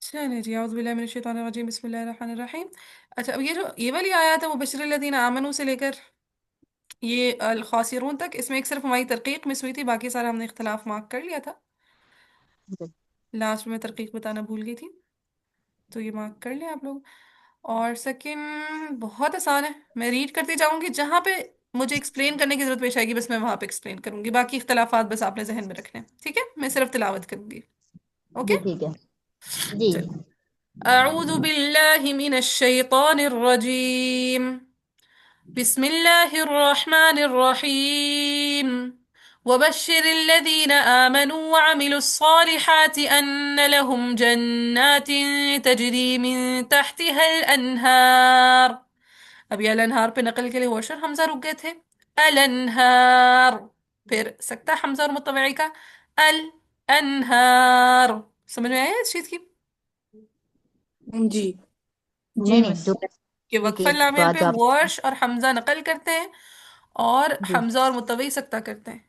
चलिए जी, औज़ु बिल्लाहि मिनश शैतानिर रजीम, बिस्मिल्लाहिर रहमानिर रहीम। अच्छा, अब ये वाली आयत है मुबश्शिरिल लज़ीना आमनू से लेकर ये अल खासिरून तक, इसमें एक सिर्फ हमारी तरकीक मिस हुई थी, बाकी सारा हमने इख्तिलाफ मार्क कर लिया था। جی लास्ट में तरकीक बताना भूल गई थी, तो ये मार्क कर लें आप लोग। और सेकंड बहुत आसान है, मैं रीड करती जाऊंगी, जहां पे मुझे एक्सप्लेन करने की जरूरत पेश आएगी बस मैं वहां पे एक्सप्लेन करूंगी, बाकी इख्तिलाफात बस आपने जहन में रखने हैं, ठीक है? मैं सिर्फ तिलावत करूंगी। ओके, جی ٹھیک ہے جی चलो। أعوذ بالله من الشيطان الرجيم. بسم الله الرحمن الرحيم. وبشر الذين آمنوا وعملوا الصالحات أن لهم جنات تجري من تحتها الأنهار. अब ये الانهار पे नकल के लिए वॉशर हमजा रुक गए थे। الانهار، फिर सकता हमजा और मुतबई का الانهار। समझ में आया इस चीज की جی نہیں जी نہیں बस جو कि ایک वक्फल ایک लामिल بات पे جو آپ वॉश اور हमजा नकल करते हैं और جی हमजा और मुतबई सकता करते हैं।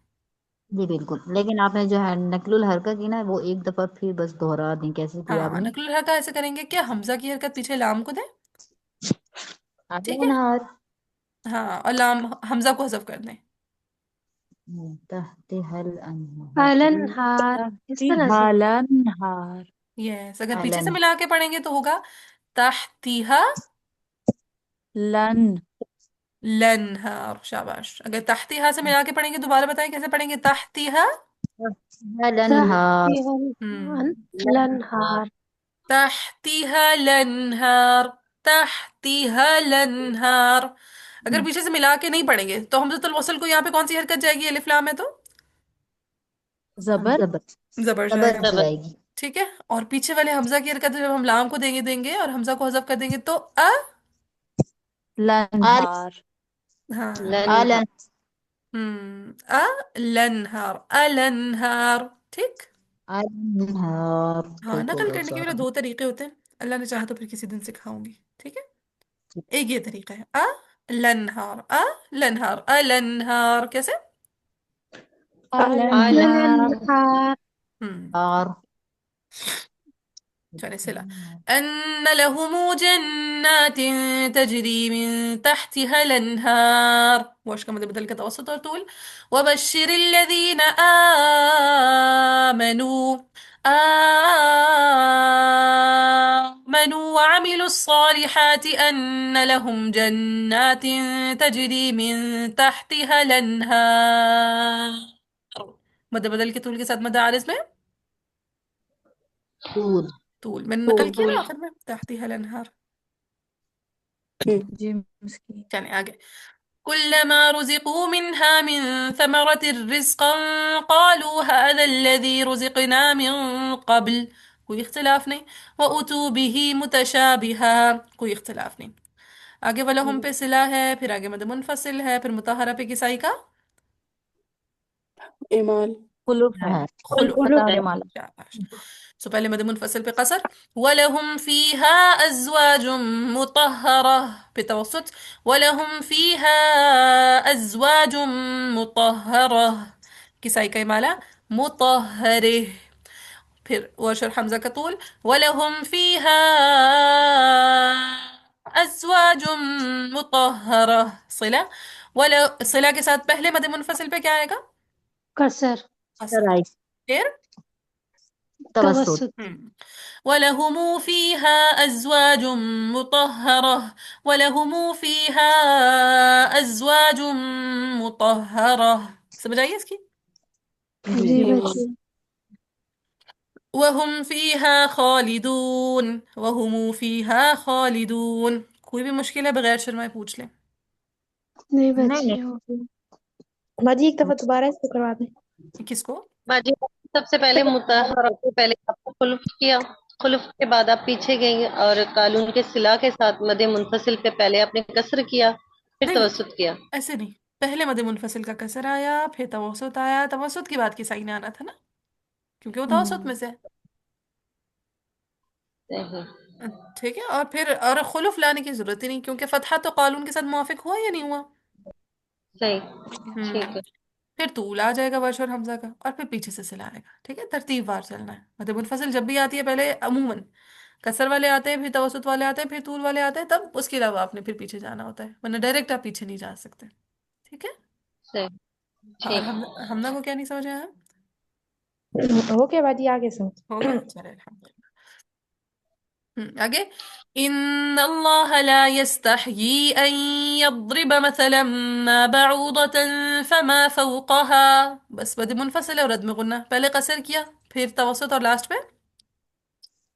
جی بالکل لیکن آپ نے جو ہے نقل الحرکہ کی نا وہ ایک دفعہ پھر बस दोहरा दें कैसे की हाँ आपने नकल हरकत ऐसे करेंगे क्या, हमजा की हरकत पीछे लाम को दें, ठीक है? الانهار हाँ और लाम हमजा को हज़फ कर दें। تحتها الانهار الانہار اس طرح سے۔ تحتها الانہار यस अगर पीछे से الان मिला के पढ़ेंगे तो होगा तहतीहा لن लनहार। शाबाश। अगर तहतीहा से मिला के पढ़ेंगे, दोबारा बताएं कैसे पढ़ेंगे तहतीहा। تحتها الانهار تحتها हम्म الانہار۔ तहतीहा लनहार तहतीहा लनहार। अगर पीछे से मिला के नहीं पढ़ेंगे तो हमजतुल वसल को यहाँ पे कौन सी हरकत जाएगी, अलिफ लाम है तो زبر زبر जबर زبر जाएगा, سے آئے گی ठीक है? और पीछे वाले हमजा की हरकत जब हम लाम को देंगे देंगे और हमजा को हज़फ कर देंगे तो अ। ال لنہار हाँ الان अ लनहार अलनहार, ठीक। الانهار हाँ ٹھیک ہو नकल گیا करने के मेरे سارا दो तरीके होते हैं, अल्लाह ने चाहा तो फिर किसी दिन सिखाऊंगी, ठीक है? एक ये तरीका है अ लनहार अलनहार, कैसे? الانہار الانہار हम्म اور चले सिला أن لهم جنات تجري من تحتها الأنهار، واش كما بدل كتوسط طول. وبشر الذين آمنوا وعملوا الصالحات أن لهم جنات تجري من تحتها الأنهار. مد بدل के طول के साथ मद आरिज में طول طول मैंने नकल طول किया ना आखिर में تحتها الأنهار। جی مسکی يعني आगे كلما رزقوا منها من ثمرة رزقا قالوا هذا الذي رزقنا من قبل، कोई इख्तिलाफ नहीं। وأتوا به متشابها، कोई इख्तिलाफ नहीं। आगे वाला हम पे सिला है, फिर आगे मद मुनफसिल है, फिर मुताहरा पे किसाई का اعمال خلف हाँ ہے खुलुफ। مدار مالا शाबाश। सो पहले मद मुनफसिल पे कसर वलहुम फीहा अज़वाजुम मुतहरा पे तवसुत वलहुम फीहा अज़वाजुम मुतहरा किसाई का इमाला मुतहरे। फिर वशर हमजा का तूल वलहुम फीहा अज़वाजुम मुतहरा सिला। वला सिला के साथ पहले मद मुनफसिल पे क्या आएगा? کسر असर। رائی फिर توسط توسط۔ ولهم فيها أزواج مطهرة ولهم فيها أزواج مطهرة، समझ आई इसकी؟ جی جی جی بچی۔ وهم فيها خالدون وهم فيها خالدون। कोई भी मुश्किल है बगैर शर्माए पूछ लें। نہیں نہیں بچی نہیں ہو گئی۔ باجی ایک دفعہ دوبارہ اس کو کروا دیں۔ किसको؟ باجی سب سے پہلے مطہرہ سے پہلے آپ کو خلف کیا، خلف کے بعد آپ پیچھے گئی اور قالون کے صلہ کے ساتھ مد منفصل پہ پہلے آپ نے کسر کیا پھر नहीं नहीं توسط کیا۔ ऐसे नहीं, पहले मद मुनफसिल का कसर आया, फिर तवसुत आया, तवसुत की बात की साइन आना था ना, क्योंकि वो तवसुत में से है। صحیح ठीक है, और फिर और खुलुफ लाने की जरूरत ही नहीं, क्योंकि फतहा तो कानून के साथ मुवाफिक हुआ या नहीं हुआ? صحیح ٹھیک हम्म ہے फिर तूल आ जाएगा वर्ष और हमजा का, और फिर पीछे से सिला आएगा, ठीक है? तरतीब वार चलना है, मतलब मुनफसिल जब भी आती है पहले अमूमन کسر والے آتے ہیں، پھر توسط والے آتے ہیں، پھر طول والے آتے ہیں، تب اس کے علاوہ آپ نے پھر پیچھے جانا ہوتا ہے، ورنہ ڈائریکٹ آپ پیچھے نہیں جا سکتے. ٹھیک ہے. صحیح. ہاں، اور ٹھیک. حمزہ کو کیا نہیں سمجھ آیا؟ اوکے باجی آگے سمجھ. ہو گیا، چلے الحمد. آگے. ان اللہ لا يستحيي ان يضرب مثلا ما بعوضة فما فوقها، بس مد منفصل ہے اور رد میں غنہ. پہلے قصر کیا، پھر توسط، اور لاسٹ پہ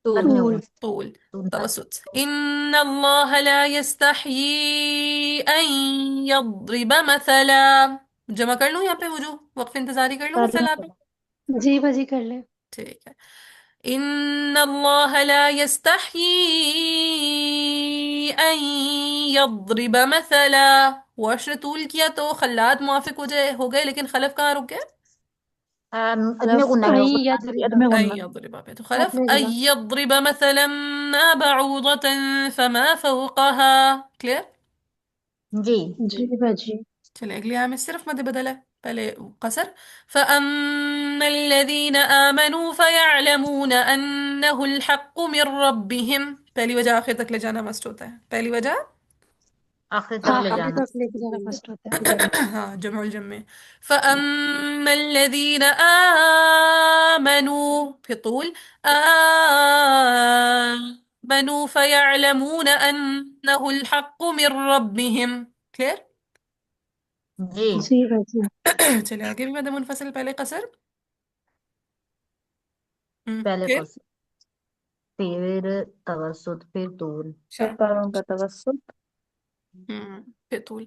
طول میں طول. غنہ. طول. طول. توسط. ان اللہ لا يستحيي ان يضرب مثلا. جمع کر لوں یہاں پہ وجوہ، وقف انتظاری کر لوں کر مثلا لیں. پہ. جی باجی کر لیں. ٹھیک ہے. ان اللہ لا يستحيي ان يضرب مثلا. واش نے طول کیا تو خلات موافق ہو گئے، لیکن خلف کہاں رک گئے؟ ادمی غنہ میں این غنہ کی یضرب. ادمی ان غنہ. يضرب پہ تو خلف. ادمی ان غنہ. يضرب مثلا ما بعوضة فما فوقها. کلیئر. جی. جی باجی. چلے اگلی آیت میں صرف مد بدل ہے، پہلے قصر. فَأَمَّا الَّذِينَ آمَنُوا فَيَعْلَمُونَ أَنَّهُ الْحَقُّ مِنْ رَبِّهِمْ. پہلی وجہ آخر تک لے جانا مست ہوتا ہے. پہلی وجہ آخر تک ہاں لے آگے جانا. تک لے کے جانا فرسٹ ہوتا ہے. ہاں جمع الجم میں. فَأَمَّا الَّذِينَ آمَنُوا پھر طول. آمَنُوا فَيَعْلَمُونَ أَنَّهُ الْحَقُّ مِنْ رَبِّهِمْ. کلیئر. جی. جی باجی. چلے آگے بھی مد منفصل، پہلے قصر. پہلے پھر قصر، پھر توسط، پھر طول. پھر قارون کا توسط. پھر طول.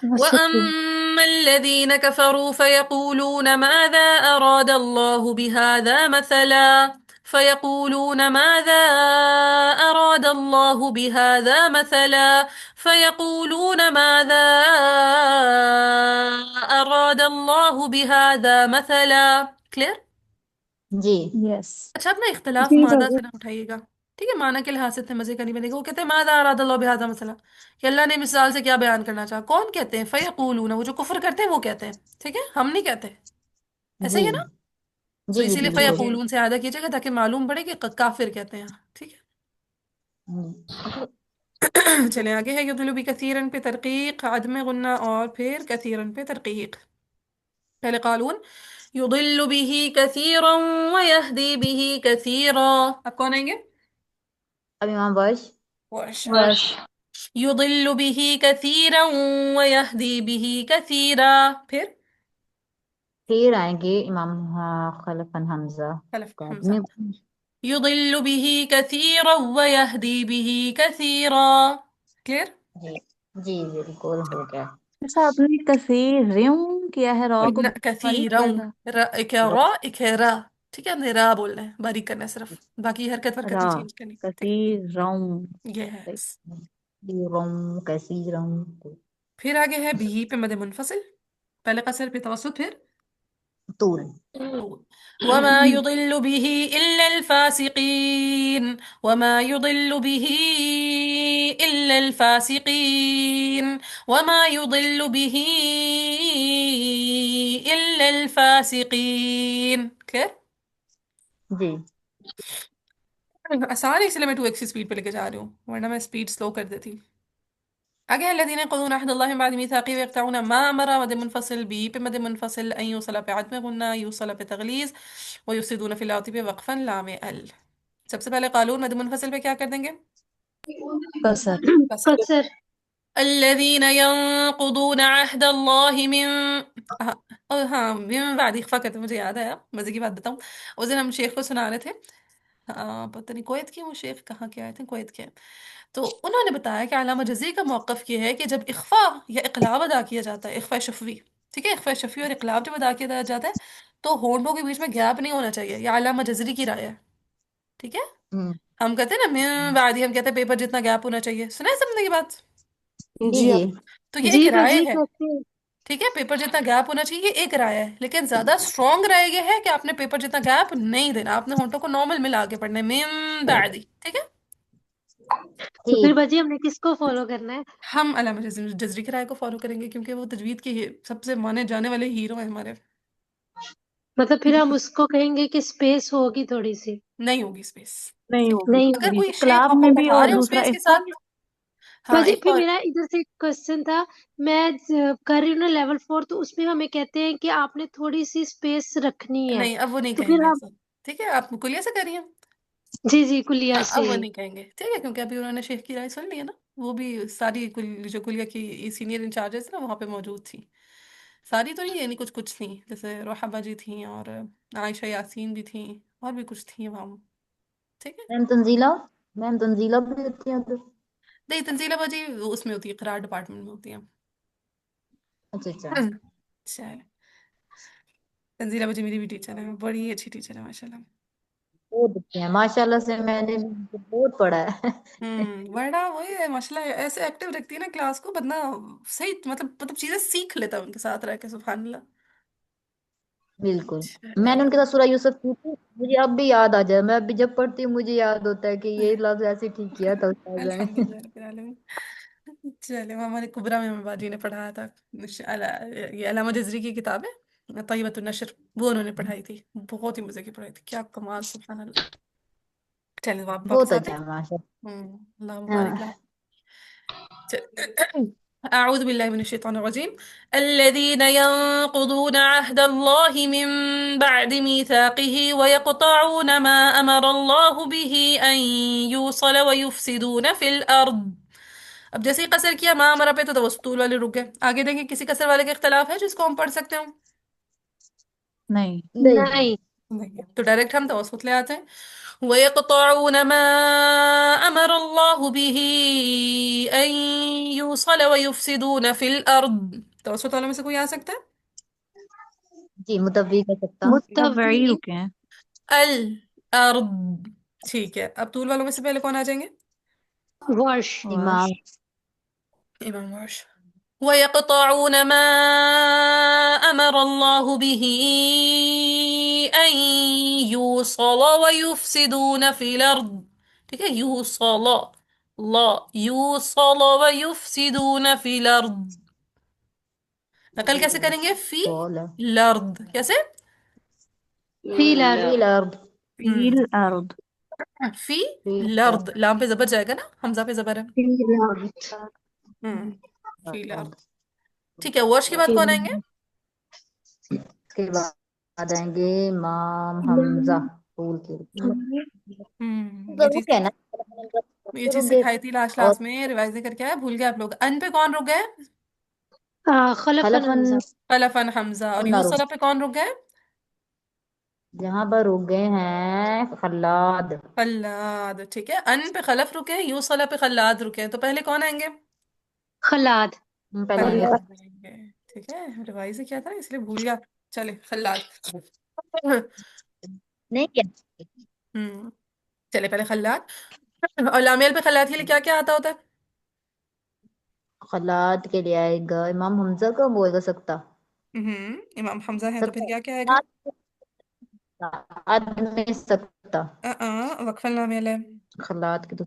توسط طول. وَأَمَّا الَّذِينَ كَفَرُوا فَيَقُولُونَ مَاذَا أَرَادَ اللَّهُ بِهَذَا مَثَلًا فَيَقُولُونَ مَاذَا أَرَادَ اللَّهُ بِهَذَا مَثَلًا فَيَقُولُونَ مَاذَا أَرَادَ اللَّهُ بِهَذَا مَثَلًا. کلیئر. جی. یس. اچھا، اپنا اختلاف جی مادہ باجی. سے نہ اٹھائیے گا، ٹھیک ہے؟ معنی کے لحاظ سے اتنے مزے کا نہیں بنے گا. وہ کہتے ہیں ماذا اراد اللہ بہذا مثلا، کہ اللہ نے مثال سے کیا بیان کرنا چاہا. کون کہتے ہیں؟ فیقولون، وہ جو کفر کرتے ہیں وہ کہتے ہیں. ٹھیک ہے، ہم نہیں کہتے. ایسا جی. ہی ہے نا؟ تو جی جی اسی لیے بالکل. فیقولون سے اعادہ کیجیے گا تاکہ معلوم پڑے کہ کافر کہتے ہیں. ٹھیک ہے. چلیں آگے ہے. یضل بکثیرن پہ ترقیق، عدم غنہ، اور پھر کثیرن پہ ترقیق. پہلے قالون. یضل به کثیرا ویہدی به کثیرا. اب کون آئیں گے؟ اب امام ورش. ورش. ورش. يضل به كثيرا ويهدي به كثيرا. پھر آئیں گے امام خلف حمزہ خلف کا حمزة. ادمی. يضل به كثيرا ويهدي به كثيرا. کلیئر. جی. جی بالکل ہو گیا. ایسا آپ نے کثیر ریوں کیا ہے، را کو باریک كثيرا. کر رہا. ایک ہے را، ایک ہے را. ٹھیک ہے، ہم نے را بولنا ہے، باریک کرنا ہے صرف، باقی حرکت ورکت را نہیں چینج کرنی. ٹھیک کثیر روں. ہے. یس. کثیرم کثیرم. پھر آگے ہے بھی پہ مد منفصل، پہلے قصر پہ توسط، پھر طول. وما يضل به إلا الفاسقين. وما يضل به إلا الفاسقين. وما يضل به إلا الفاسقين. کلیئر. جی. آسان ہے، اس لیے میں 2x اسپیڈ پہ لے کے جا رہی ہوں، ورنہ میں اسپیڈ سلو کر دیتی. آگے الذين ينقضون عهد الله من بعد ميثاقه ويقطعون ما امر مد منفصل بي پہ مد منفصل، ان يوصل پہ عدم غنہ، يوصل پہ تغلیظ، ويفسدون في الارض پہ وقفا لام ال. سب سے پہلے قالون مد منفصل پہ کیا کر دیں گے؟ قصر. قصر. قصر. الذين ينقضون عهد الله ہاں من بعد اخفا کرتے، مجھے یاد آیا، مزے کی بات بتاؤں. اس دن ہم شیخ کو سنا رہے تھے، پتہ نہیں کویت کے، وہ شیخ کہاں کے آئے تھے، کویت کے. تو انہوں نے بتایا کہ علامہ جزری کا موقف یہ ہے کہ جب اخفا یا اقلاب ادا کیا جاتا ہے، اخفا شفوی، ٹھیک ہے، اخفا شفوی اور اقلاب جب ادا کیا جاتا ہے تو ہونٹوں کے بیچ میں گیپ نہیں ہونا چاہیے. یہ علامہ جزری کی رائے ہے. ٹھیک ہے. ہم کہتے ہیں نا من بعد، ہم کہتے ہیں پیپر جتنا گیپ ہونا چاہیے. سنا ہے سب نے یہ بات؟ جی. جی جی. تو یہ جی ایک رائے باجی ہے. کہتے ہیں. ٹھیک ہے، پیپر جتنا گیپ ہونا چاہیے، یہ ایک رائے ہے، لیکن زیادہ اسٹرانگ رائے یہ ہے کہ آپ نے پیپر جتنا گیپ نہیں دینا، آپ نے ہونٹوں کو نارمل ملا کے پڑھنا ہے، من بعد. ٹھیک ہے. تو پھر ٹھیک. باجی ہم نے کس کو فالو کرنا ہے؟ ہم علامہ جزری کی رائے کو فالو کریں گے، کیونکہ وہ تجوید کے سب سے مانے جانے والے ہیرو ہیں ہمارے. मतलब फिर हम उसको कहेंगे कि स्पेस होगी थोड़ी सी। नहीं होगी स्पेस। नहीं ठीक है, होगी नहीं अगर थोड़ी होगी। कोई सी, शेख कलाब आपको में भी पढ़ा और रहे हो दूसरा स्पेस के इसका। साथ, हाँ बाजी एक फिर और। मेरा इधर से क्वेश्चन था। मैं कर रही हूँ ना लेवल 4, तो उसमें हमें कहते हैं कि आपने थोड़ी सी स्पेस रखनी है। नहीं अब वो नहीं तो फिर कहेंगे हम, ऐसा। ठीक है, आप कुलिया से करिए। जी जी, कुलिया हाँ, अब से। वो नहीं कहेंगे, ठीक है, क्योंकि अभी उन्होंने शेख की राय सुन ली है ना। वो भी सारी जो कुलिया की सीनियर इंचार्जेस ना वहाँ पे मौजूद थी। सारी तो नहीं, यानी कुछ कुछ थी, जैसे रोहाबा जी थी और आयशा यासीन भी थी, और भी कुछ थी वहाँ। ठीक है। मैम तंजीला, मैम तंजीला भी होती है उधर? नहीं, तंजीला बाजी उसमें होती है, करार डिपार्टमेंट में होती है। अच्छा अच्छा। चल, तंजीला बाजी मेरी भी टीचर है, बड़ी अच्छी टीचर है माशाल्लाह। बहुत अच्छे हैं माशाल्लाह से, मैंने भी बहुत पढ़ा है। बड़ा वही है माशाल्लाह, ऐसे एक्टिव रखती है ना क्लास को, बंदा सही मतलब चीजें सीख लेता है उनके साथ रह के, सुभान अल्लाह। बिल्कुल। चले, मैंने उनके साथ सूरह यूसुफ की थी, मुझे अब भी याद आ जाए, मैं अभी जब पढ़ती हूँ मुझे याद होता है कि ये लफ्ज ऐसे ठीक किया था उस्ताजा ने। अल्हम्दुलिल्लाह रब्बिल आलमीन। चले, वो हमारे कुबरा में बाजी ने पढ़ाया था। ये अलामा जजरी की किताब है तय्यबतुन नशर, वो उन्होंने पढ़ाई थी, बहुत ही मजे की पढ़ाई थी, क्या कमाल, सुभान अल्लाह। चले, वापस बहुत आते अच्छा है माशा। हैं। अल्लाह मुबारक ला। हाँ। أعوذ بالله من الشيطان الرجيم. الذين ينقضون عهد الله من بعد ميثاقه ويقطعون ما أمر الله به أن يوصل ويفسدون في الأرض. अब जैसे ही कसर किया माँ अमरा पे, तो वस्तूल वाले रुक गए। आगे देंगे किसी कसर वाले का इख्तलाफ है जिसको हम पढ़ सकते हो? नहीं। नहीं। नहीं। नहीं है, तो डायरेक्ट हम तवस्सुत ले आते हैं। ويقطعون ما أمر الله به أن يوصل ويفسدون في الأرض. तवस्सुत वालों में से कोई आ सकता है? जी मुतव्वी कर सकता। मुतवई मुत्तवी। रुके हैं। अल अर्द। ठीक है, अब तूल वालों में से पहले कौन आ जाएंगे? वर्ष। वर्ष। इमाम। इमाम वर्ष। ويقطعون ما أمر الله به أن يوصل ويفسدون في الأرض. ठीक है, يوصل، لا يوصل ويفسدون في الأرض. नकल कैसे करेंगे फी सॉल है। लर्द, कैसे? फीलर। फील अर्द। फील अर्द। फी फील लर्द, लाम पे जबर जाएगा ना, हमजा पे जबर है। फीलर। फी लर्द। अर्द। ठीक है, वर्ष के बाद कौन आएंगे? इसके बाद आएंगे इमाम हमजा। फूल के ये जरूर चीज, कहना। ये चीज रुक गए। सिखाई थी लास्ट और क्लास में, रिवाइज नहीं करके आया, भूल गए आप लोग। अन पे कौन रुक गए? खलफन खलफन हमजा। खलफन हमजा। और ना रुक, यूसला पे कौन रुक गए? जहाँ पर रुक गए हैं खल्लाद। खल्लाद। ठीक है, अन पे खलफ रुके, यूसला पे खल्लाद रुके हैं, तो पहले कौन आएंगे? खलाद। पहले आएंगे खल्लाद आएंगे। ठीक है, रिवाइज ही किया था ना इसलिए भूल गया। चले, खल्लाद। नहीं क्या? हम्म चले, पहले खल्लाद। और लामेल पे खल्लाद के लिए क्या क्या आता होता है? खल्लाद के लिए आएगा इमाम हमजा का, बोलेगा सकता। इमाम हमजा है तो फिर सकता। क्या क्या आएगा? खल्लाद में सकता। वक्फल लामेल है। खल्लाद की तो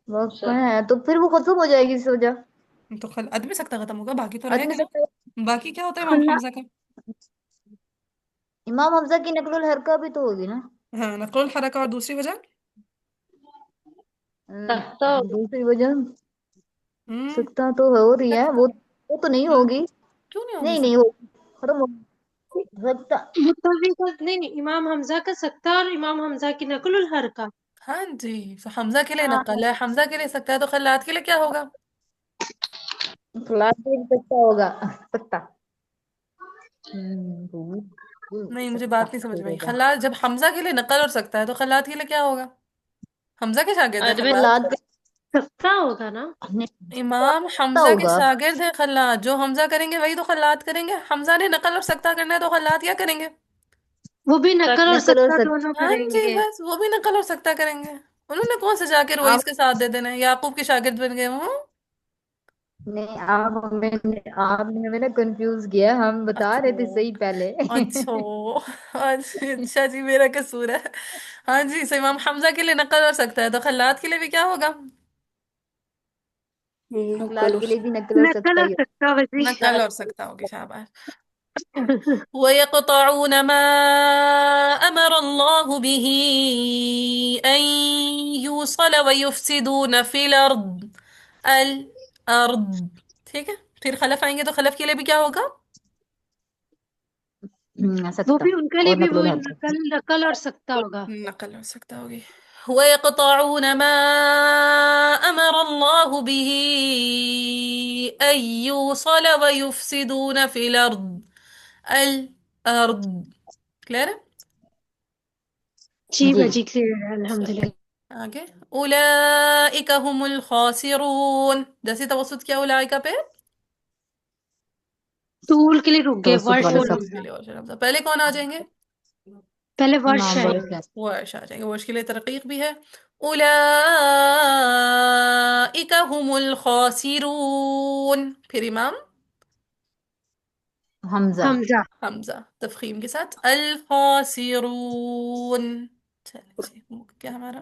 वक्त है, तो फिर वो खत्म हो जाएगी इस वजह। तो खल अद में सकता खत्म होगा, बाकी तो आदमी रहेगा सकता। ना। बाकी क्या होता है इमाम खला हमजा का? इमाम हमजा की नकलुल हरका भी तो होगी ना। हाँ, नक़ुल हरका, और दूसरी वजह? तख्ता दूसरी वजह हम्म सकता तो हो रही है, वो तो नहीं हाँ, होगी। क्यों नहीं होगी नहीं नहीं सकता? होगी, खत्म हो सकता। मुत्तवी का नहीं नहीं, इमाम हमजा का सकता और इमाम हमजा की नकुल हर का। हाँ जी, तो हमजा के लिए हाँ, नकल है, हमजा के लिए सकता है, तो खल्लात के लिए क्या होगा? खिलाफ भी सकता होगा। सकता। नहीं, मुझे सकता बात नहीं समझ फिर में आई। होगा। खल्लात जब हमजा के लिए नकल और सकता है, तो खल्लात के लिए क्या होगा? हमजा के शागिर्द है अदब खल्लात। खिलाफ सकता होगा ना। इमाम सकता हमजा के होगा। शागिर्द हैं खल्लात, जो हमजा करेंगे वही तो खल्लात करेंगे। हमजा ने नकल और सकता करना है, तो खल्लात क्या करेंगे? वो भी नकल और नकल और सकता सकता। दोनों हाँ जी, करेंगे। बस वो भी नकल और सकता करेंगे। उन्होंने कौन से जाके रोइस आप के साथ दे देना है, याकूब के शागिर्द बन गए हूँ। नहीं, आपने हमें ना कंफ्यूज किया, हम बता अच्छा, रहे थे सही पहले। अच्छा, अच्छा जी, मेरा कसूर है। हाँ जी, सो इमाम हमजा के लिए नकल हो सकता है, तो खल्लात के लिए भी क्या होगा? खिलाफ के लिए भी नकल और नकल सकता और ही सकता वजी। नकल और सकता होगी, शाबाश। ويقطعون ما أمر الله به أن يوصل ويفسدون في الأرض. الأرض. ٹھیک ہے، پھر خلف آئیں گے تو خلف کے لیے بھی کیا ہوگا؟ वो سکتا भी उनके लिए اور भी نقل و वही حرف. नकल और सकता होगा. نقل ہو سکتا ہوگی. ويقطعون ما أمر الله به أن يوصل ويفسدون في الأرض. الأرض. کلیئر ہے؟ जी جی बाजी क्लियर है अल्हम्दुलिल्लाह. آگے اولئک هم الخاسرون. جیسے توسط کیا اولئک پہ؟ टूल के लिए रुक गए, توسط वर्ष والا में سب रुक توسط کے गए. لیے ورش پہلے کون آ جائیں گے؟ पहले वर्ष امام आएंगे. ورش. ورش آ جائیں گے. ورش کے لیے ترقیق بھی ہے. اولئک هم الخاسرون. پھر امام حمزہ. हमजा. حمزہ تفخیم کے ساتھ الخاسرون. چلیے جی، کیا ہمارا